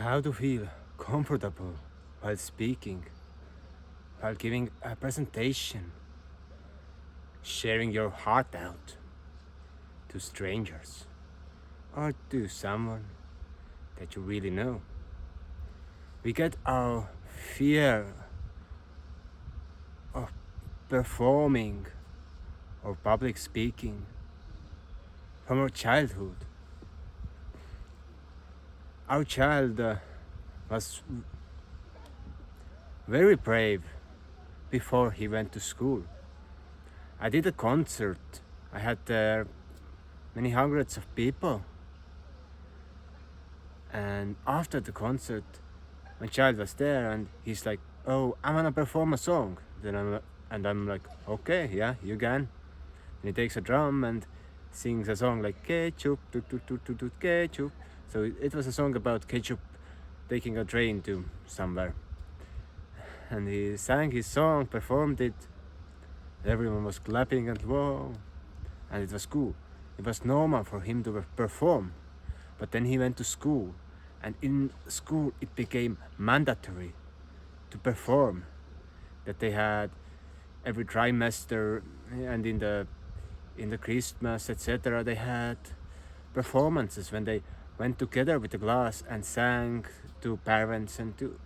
how to feel comfortable while speaking, while giving a presentation, sharing your heart out to strangers or to someone that you really know. We get our fear of performing or public speaking from our childhood. Our child was very brave before he went to school. I did a concert. I had there many hundreds of people. And after the concert, my child was there and he's like, "Oh, I'm gonna perform a song." I'm like, "Okay, yeah, you can." And he takes a drum and sings a song like ketchup, ketchup. So it was a song about ketchup taking a train to somewhere. And he sang his song, performed it. Everyone was clapping and whoa. And it was cool. It was normal for him to perform. But then he went to school. And in school it became mandatory to perform. That they had every trimester and in the Christmas, etc. they had performances when they went together with the class and sang to parents and to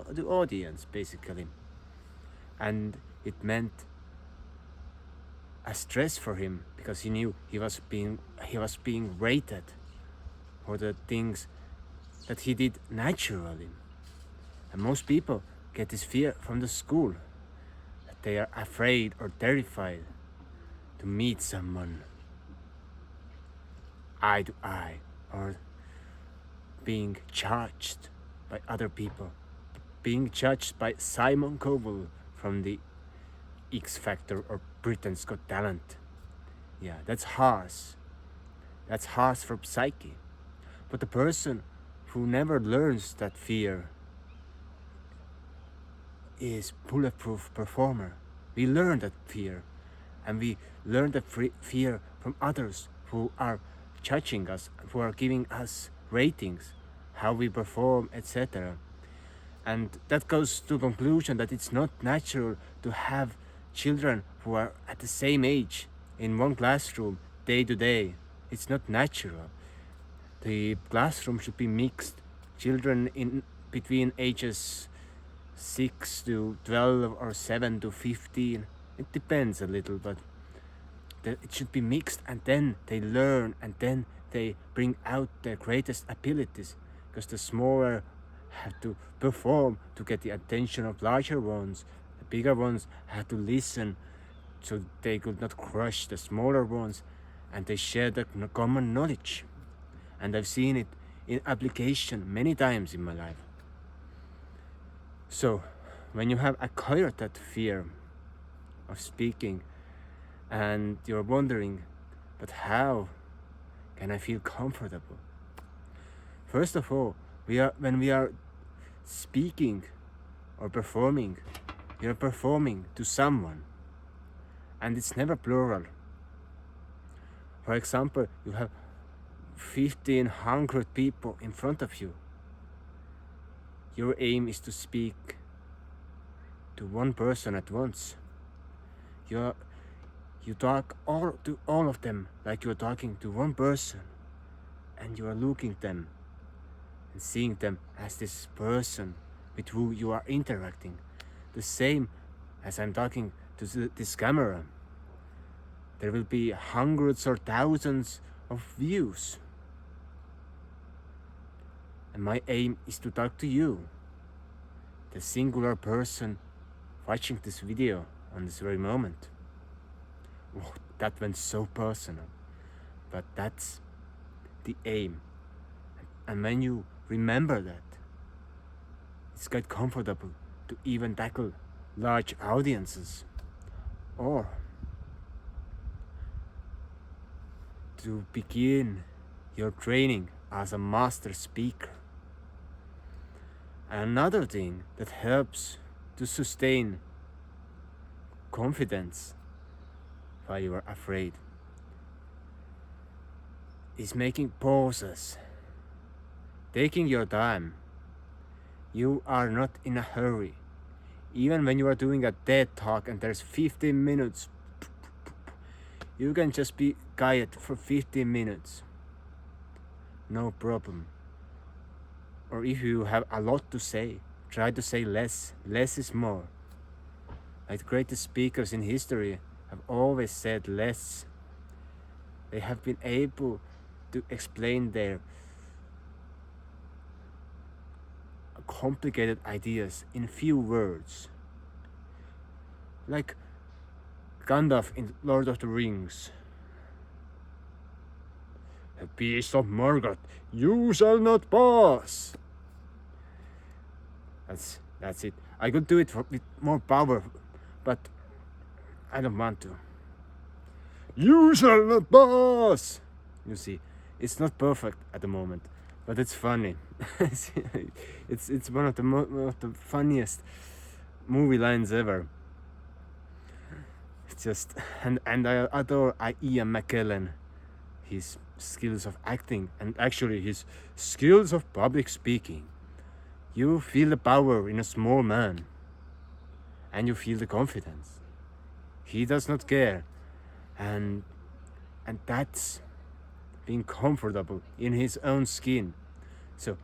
the audience basically. And it meant a stress for him because he knew he was being rated for the things that he did naturally. And most people get this fear from the school, that they are afraid or terrified to meet someone eye to eye or being judged by other people, being judged by Simon Cowell from the X Factor or Britain's Got Talent. Yeah, that's harsh. That's harsh for psyche. But the person who never learns that fear is bulletproof performer. We learn that fear, and we learn that fear from others who are judging us, who are giving us ratings, how we perform, etc. And that goes to conclusion that it's not natural to have children who are at the same age in one classroom day to day. It's not natural. The classroom should be mixed. Children in between ages 6 to 12 or 7 to 15. It depends a little, but it should be mixed, and then they learn and then they bring out their greatest abilities, because the smaller have to perform to get the attention of larger ones. The bigger ones have to listen so they could not crush the smaller ones, and they share the common knowledge. And I've seen it in application many times in my life. So when you have acquired that fear of speaking and you're wondering, but how can I feel comfortable? First of all, when we are speaking or performing, you're performing to someone, and it's never plural. For example, you have 1,500 people in front of you. Your aim is to speak to one person at once. You talk to all of them like you're talking to one person, and you are looking at them and seeing them as this person with who you are interacting. The same as I'm talking to this camera. There will be hundreds or thousands of views. And my aim is to talk to you, the singular person watching this video on this very moment. Oh, that went so personal, but that's the aim. And when you remember that, it's quite comfortable to even tackle large audiences, or to begin your training as a master speaker. Another thing that helps to sustain confidence while you are afraid is making pauses, taking your time, You are not in a hurry. Even when you are doing a TED talk and there's 15 minutes, you can just be quiet for 15 minutes. No problem. Or if you have a lot to say, try to say less. Less is more. Like the greatest speakers in history have always said less. They have been able to explain their complicated ideas in few words. Like Gandalf in Lord of the Rings. A beast of Morgoth, you shall not pass. That's it. I could do it with more power, but I don't want to. You shall not pass. You see, it's not perfect at the moment, but it's funny. it's one of the funniest movie lines ever. It's just and I adore Ian McKellen, his skills of acting and actually his skills of public speaking. You feel the power in a small man, and you feel the confidence. He does not care, and that's being comfortable in his own skin. So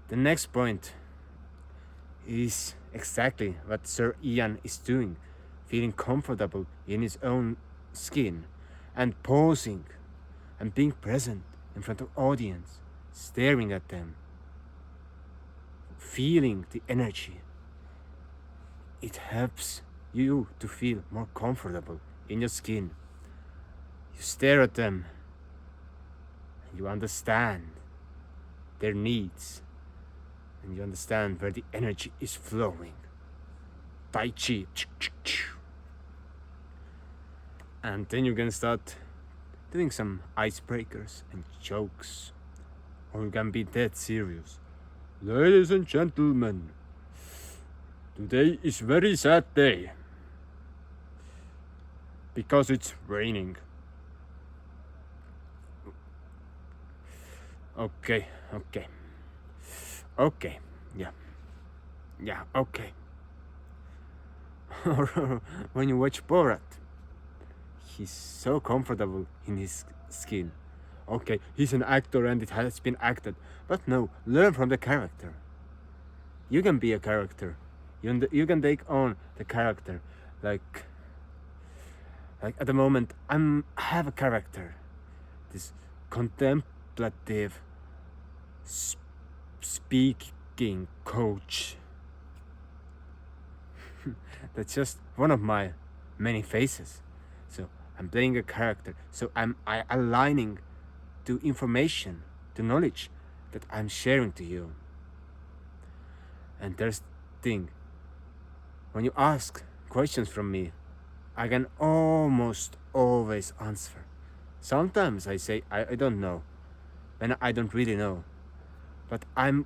the next point is exactly what Sir Ian is doing, feeling comfortable in his own skin and pausing and being present in front of audience, staring at them, feeling the energy. It helps you to feel more comfortable in your skin. You stare at them, you understand their needs, and you understand where the energy is flowing. Tai Chi. And then you can start doing some icebreakers and jokes, or you can be dead serious. Ladies and gentlemen, today is very sad day because it's raining. Okay, yeah, okay. Or when you watch Borat, he's so comfortable in his skin. Okay, he's an actor and it has been acted, but no, learn from the character. You can be a character. You can take on the character. Like at the moment, I have a character, this contemplative speaking coach. That's just one of my many faces. So I'm playing a character. So I'm aligning to information, to knowledge that I'm sharing to you. And there's the thing. When you ask questions from me, I can almost always answer. Sometimes I say I don't know, when I don't really know. But I'm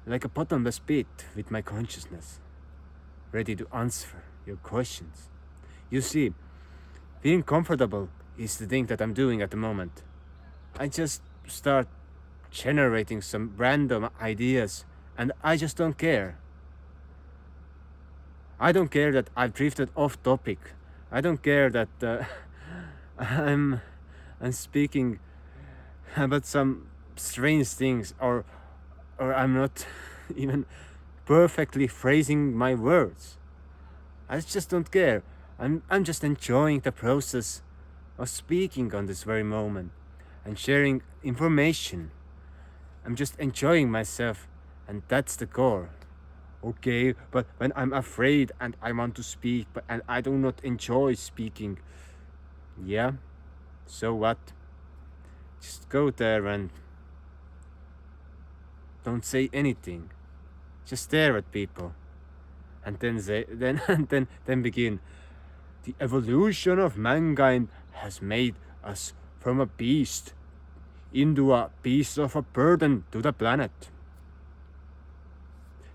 like a bottomless pit with my consciousness, ready to answer your questions. You see, feeling comfortable is the thing that I'm doing at the moment. I just start generating some random ideas and I just don't care. I don't care that I've drifted off topic. I don't care that I'm speaking about some strange things or I'm not even perfectly phrasing my words. I just don't care. I'm just enjoying the process of speaking on this very moment and sharing information. I'm just enjoying myself, and that's the core. Okay, but when I'm afraid and I want to speak and I do not enjoy speaking, yeah, so what? Just go there and don't say anything. Just stare at people, and then begin. The evolution of mankind has made us from a beast into a piece of a burden to the planet.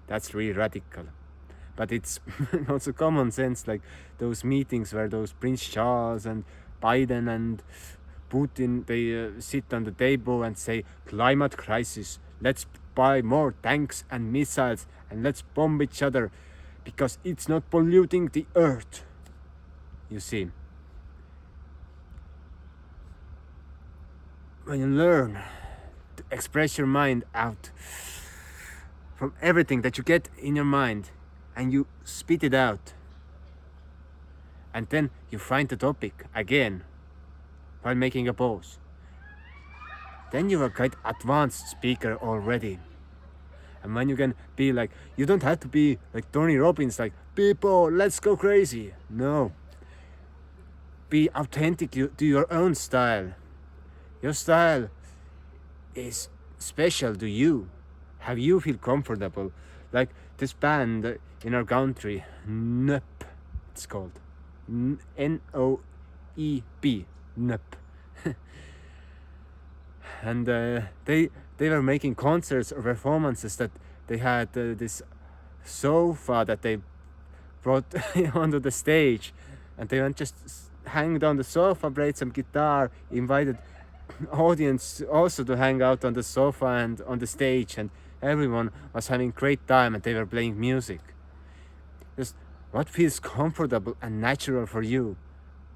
That's really radical. But it's also common sense, like those meetings where those Prince Charles and Biden and Putin, they sit on the table and say, climate crisis, let's buy more tanks and missiles and let's bomb each other because it's not polluting the earth. You see, when you learn to express your mind out from everything that you get in your mind and you spit it out, and then you find the topic again while making a pause, then you are quite advanced speaker already. And when you can be like, you don't have to be like Tony Robbins, like, people, let's go crazy. No. Be authentic to your own style. Your style is special to you. Have you feel comfortable? Like this band in our country, Noep, it's called. N-O-E-P, Noep. And they were making concerts or performances that they had this sofa that they brought onto the stage, and they went just hang on the sofa, played some guitar, invited audience also to hang out on the sofa and on the stage, and everyone was having great time and they were playing music. Just what feels comfortable and natural for you,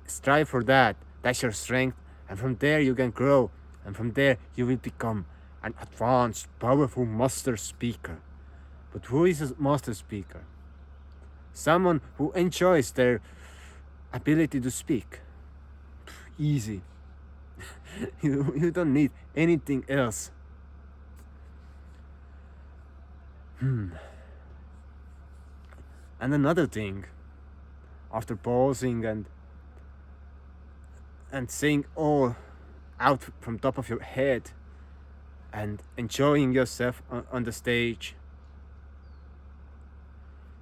strive for that. That's your strength, and from there you can grow, and from there you will become an advanced, powerful master speaker. But who is a master speaker? Someone who enjoys their ability to speak. Easy. You don't need anything else. And another thing, after pausing and saying all out from top of your head and enjoying yourself on the stage,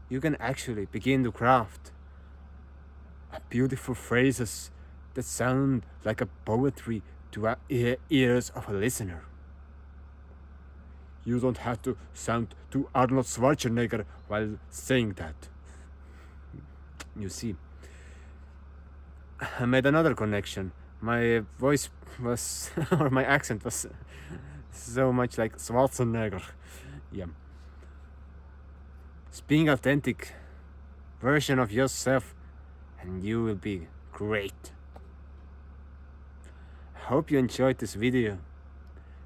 you can actually begin to craft beautiful phrases that sound like a poetry to our ears of a listener. You don't have to sound to Arnold Schwarzenegger while saying that. You see, I made another connection. My voice was, or my accent was so much like Schwarzenegger. Yeah. Being authentic version of yourself and you will be great. Hope you enjoyed this video.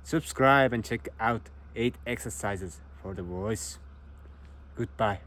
Subscribe and check out 8 exercises for the voice. Goodbye.